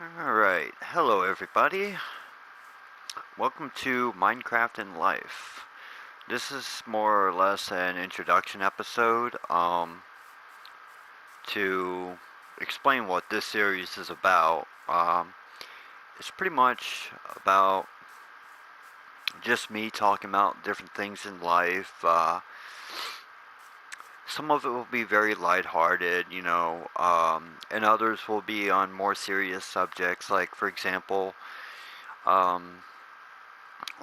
Alright, hello everybody. Welcome to Minecraft in Life. This is more or less an introduction episode to explain what this series is about. It's pretty much about just me talking about different things in life. Some of it will be very lighthearted, and others will be on more serious subjects, like, for example, um,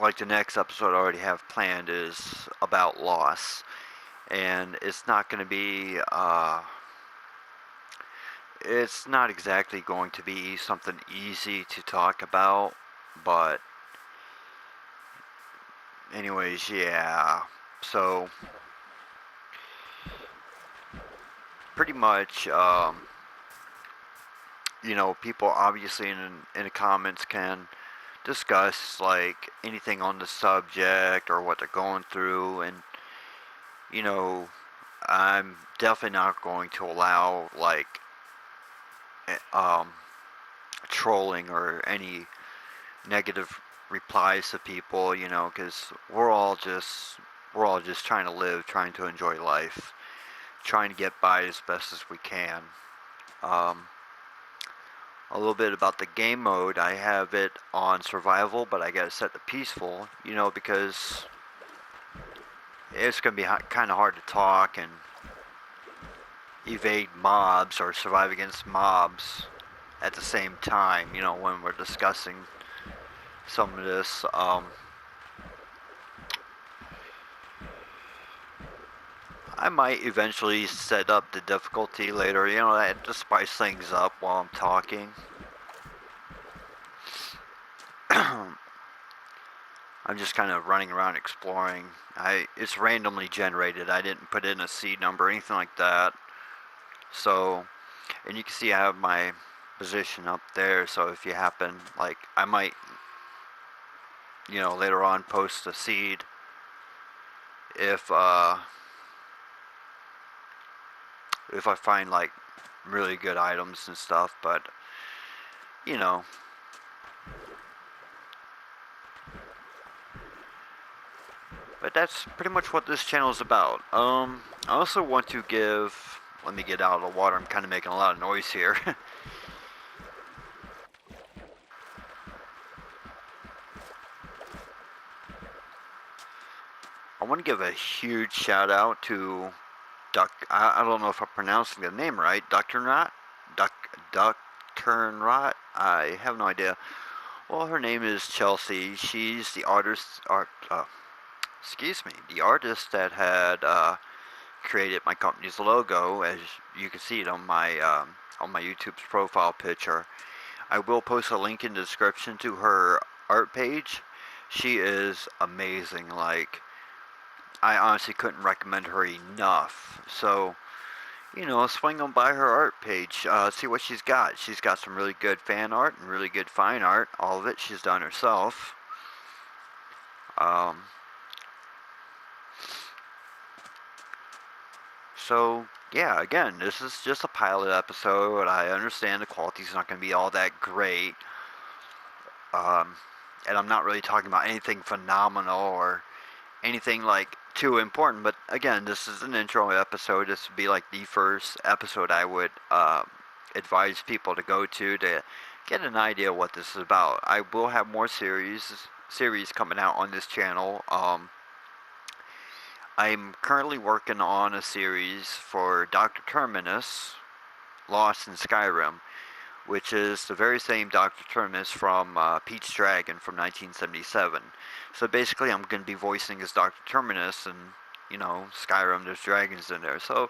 like the next episode I already have planned is about loss, and it's not exactly going to be something easy to talk about, but anyways, yeah. So pretty much, people obviously in the comments can discuss like anything on the subject or what they're going through, and you know I'm definitely not going to allow like um, trolling or any negative replies to people, because we're all just trying to live, trying to enjoy life, trying to get by as best as we can. Um, a little bit about the game mode. I have it on survival, but I gotta set the peaceful, because it's gonna be kind of hard to talk and evade mobs or survive against mobs at the same time, when we're discussing some of this. I might eventually set up the difficulty later, to spice things up while I'm talking. I'm just kind of running around exploring. It's randomly generated. I didn't put in a seed number or anything like that. So, and you can see I have my position up there. So if you happen, like, I might, later on post a seed if if I find like really good items and stuff. But you know, but that's pretty much what this channel is about. I also want to give. Let me get out of the water. I'm kind of making a lot of noise here. I want to give a huge shout out to Duck. I don't know if I'm pronouncing the name right. Duckturnrot. Duck. Duckturnrot. I have no idea. Well, her name is Chelsea. She's the artist. Excuse me. The artist that had created my company's logo, as you can see it on my YouTube's profile picture. I will post a link in the description to her art page. She is amazing. Like, I honestly couldn't recommend her enough. So, swing on by her art page, see what she's got. She's got some really good fan art and really good fine art. All of it she's done herself. Um, so, yeah, again, this is just a pilot episode. I understand the quality's not going to be all that great. Um, and I'm not really talking about anything phenomenal or anything like too important. But again, this is an intro episode. This would be like the first episode I would advise people to go to get an idea what this is about. I will have more series coming out on this channel. I'm currently working on a series for Dr. Terminus, Lost in Skyrim, which is the very same Dr. Terminus from Pete's Dragon from 1977. So basically, I'm going to be voicing as Dr. Terminus, and Skyrim, there's dragons in there. So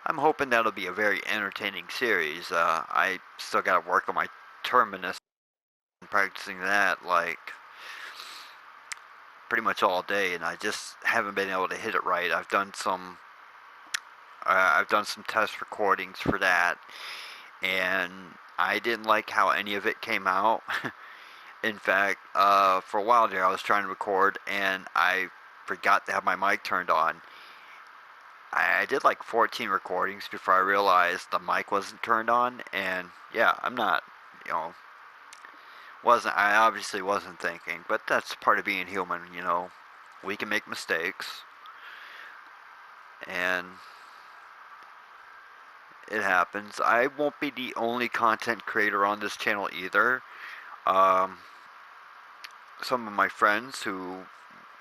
I'm hoping that'll be a very entertaining series. I still got to work on my Terminus and practicing that like pretty much all day, and I just haven't been able to hit it right. I've done some test recordings for that, and I didn't like how any of it came out. In fact, for a while there, I was trying to record and I forgot to have my mic turned on. I did like 14 recordings before I realized the mic wasn't turned on, and yeah, I'm not, you know, I obviously wasn't thinking, but that's part of being human, you know. We can make mistakes, and it happens. I won't be the only content creator on this channel either. Um, some of my friends who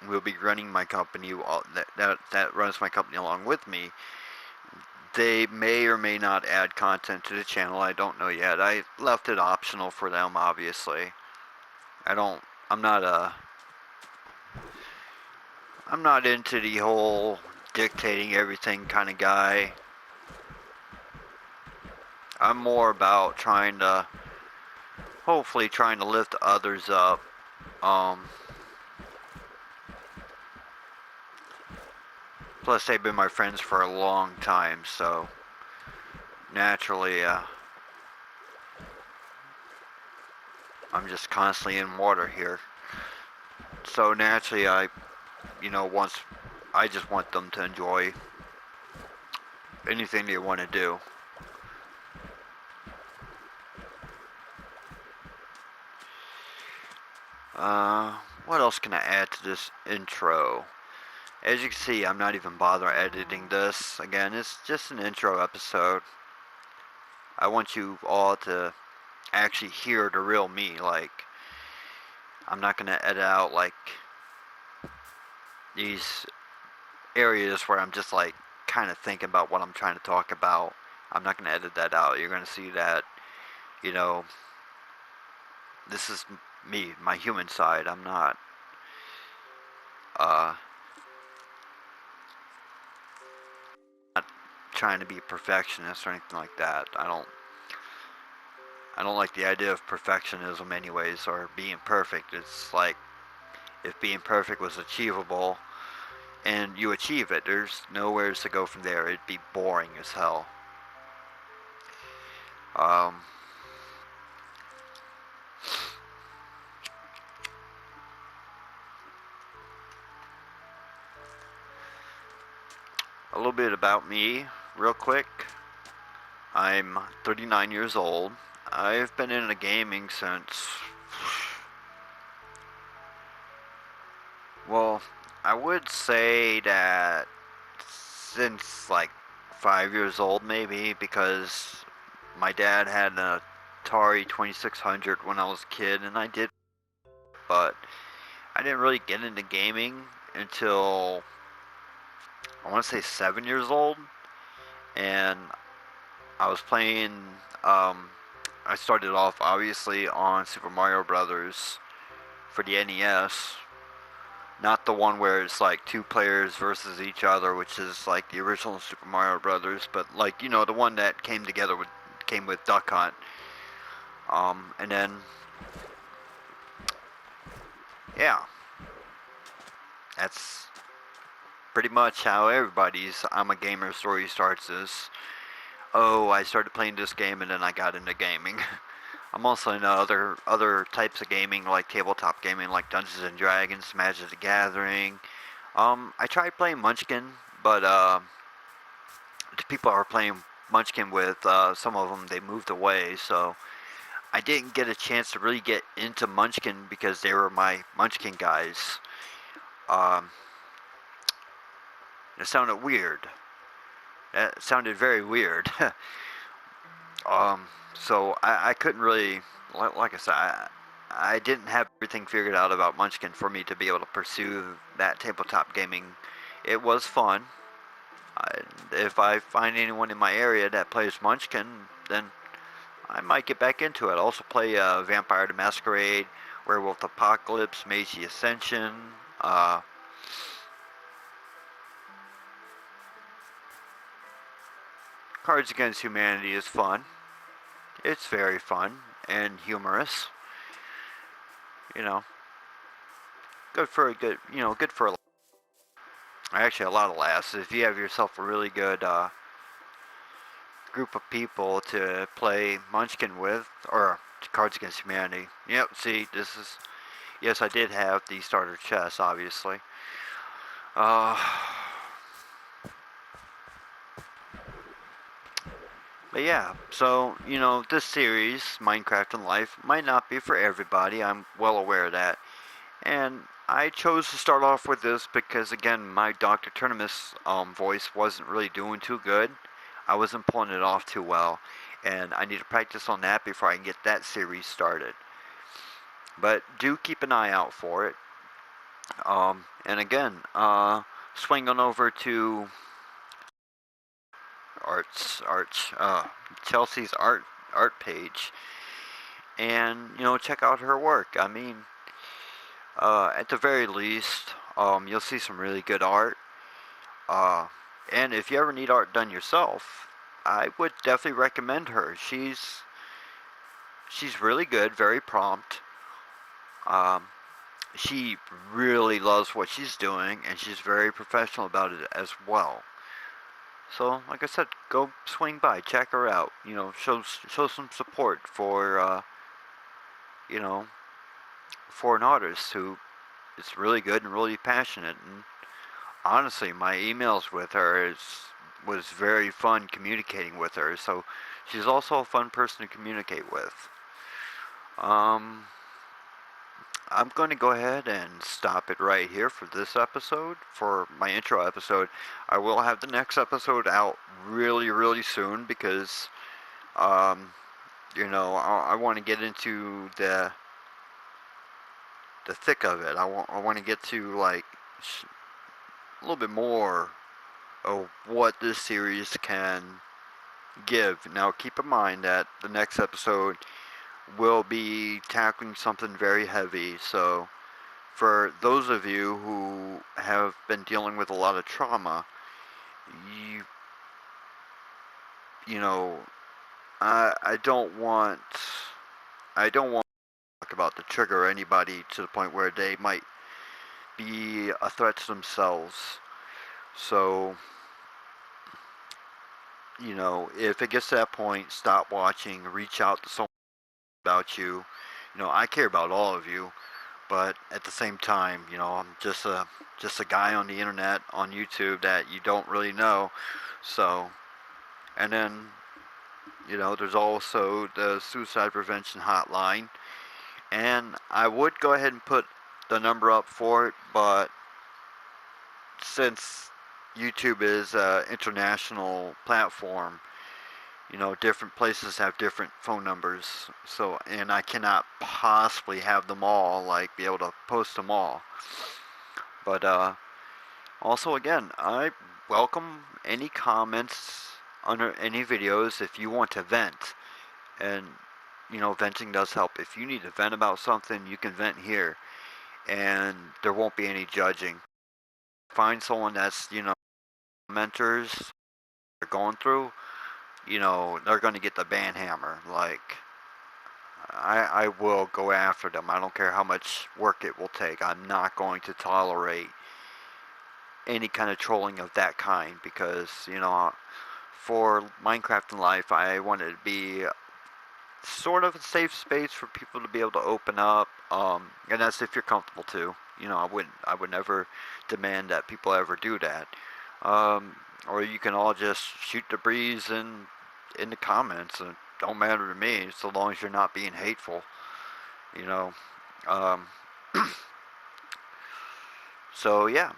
will be running my company, that runs my company along with me, they may or may not add content to the channel. I don't know yet. I left it optional for them, obviously. I don't. I'm not into the whole dictating everything kind of guy. I'm more about hopefully trying to lift others up. Um, Plus, they've been my friends for a long time, so naturally, I'm just constantly in water here. So naturally, once I just want them to enjoy anything they want to do. What else can I add to this intro? As you can see, I'm not even bothering editing this. Again, it's just an intro episode. I want you all to actually hear the real me. Like, I'm not gonna edit out like these areas where I'm just like kind of thinking about what I'm trying to talk about. I'm not gonna edit that out. You're gonna see that, you know, this is me, my human side. I'm not uh not trying to be a perfectionist or anything like that. I don't like the idea of perfectionism anyways, or being perfect. It's like if being perfect was achievable and you achieve it, there's nowhere to go from there. It'd be boring as hell. Um, a little bit about me, real quick. I'm 39 years old. I've been into gaming since, well, I would say that since like 5 years old, maybe, because my dad had an Atari 2600 when I was a kid, and I did, but I didn't really get into gaming until I want to say 7 years old, and I was playing. Um, I started off obviously on Super Mario Brothers for the NES, not the one where it's like two players versus each other, which is like the original Super Mario Brothers, but like the one that came with Duck Hunt. And then yeah, that's pretty much how everybody's I'm a gamer story starts. Is oh, I started playing this game and then I got into gaming. I'm also into other types of gaming like tabletop gaming like Dungeons and Dragons, Magic the Gathering. I tried playing Munchkin, but the people I were playing Munchkin with, some of them they moved away, so I didn't get a chance to really get into Munchkin because they were my Munchkin guys. Um, it sounded weird. It sounded very weird. So I couldn't really, like I said, I didn't have everything figured out about Munchkin for me to be able to pursue that tabletop gaming. It was fun. If I find anyone in my area that plays Munchkin, then I might get back into it. I also play Vampire the Masquerade, Werewolf Apocalypse, Mage the Ascension. Cards Against Humanity is fun. It's very fun and humorous. You know, good for a good, good for actually a lot of laughs. If you have yourself a really good group of people to play Munchkin with, or Cards Against Humanity. Yep, see, yes, I did have the starter chest, obviously. Uh, But yeah, so, this series, Minecraft and Life, might not be for everybody. I'm well aware of that. And I chose to start off with this because, again, my Dr. Turnimus voice wasn't really doing too good. I wasn't pulling it off too well. And I need to practice on that before I can get that series started. But do keep an eye out for it. And again, swing on over to Chelsea's art page, and check out her work. I mean, at the very least, you'll see some really good art. Uh, and if you ever need art done yourself, I would definitely recommend her. She's really good, very prompt. Um, she really loves what she's doing, and she's very professional about it as well. So, like I said, go swing by, check her out. Show some support for you know for an artist who is really good and really passionate. And honestly, my emails with her was very fun communicating with her. So she's also a fun person to communicate with. Um, I'm going to go ahead and stop it right here for this episode, for my intro episode. I will have the next episode out really, really soon because, um, I want to get into the thick of it. I want to get to like a little bit more of what this series can give. Now, keep in mind that the next episode will be tackling something very heavy. So, for those of you who have been dealing with a lot of trauma, you you know, I don't want to talk about the trigger anybody to the point where they might be a threat to themselves. So, if it gets to that point, stop watching, reach out to someone about you. I care about all of you, but at the same time, I'm just a guy on the internet on YouTube that you don't really know. So, and then there's also the suicide prevention hotline, and I would go ahead and put the number up for it, but since YouTube is an international platform, different places have different phone numbers. So, and I cannot possibly have them all, like, be able to post them all. But, also, again, I welcome any comments under any videos if you want to vent. And, venting does help. If you need to vent about something, you can vent here. And there won't be any judging. Find someone that's, mentors they're going through, they're going to get the ban hammer. Like, I will go after them. I don't care how much work it will take. I'm not going to tolerate any kind of trolling of that kind because, for Minecraft and Life, I want it to be sort of a safe space for people to be able to open up. And that's if you're comfortable too. I would never demand that people ever do that. Or you can all just shoot the breeze in the comments, and it don't matter to me so long as you're not being hateful. You know. Um, so yeah,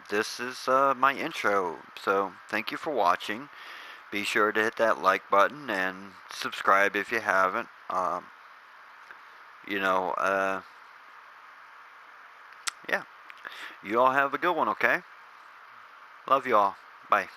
this is my intro. So thank you for watching. Be sure to hit that like button and subscribe if you haven't. You know, uh, yeah. You all have a good one, okay? Love you all. Bye.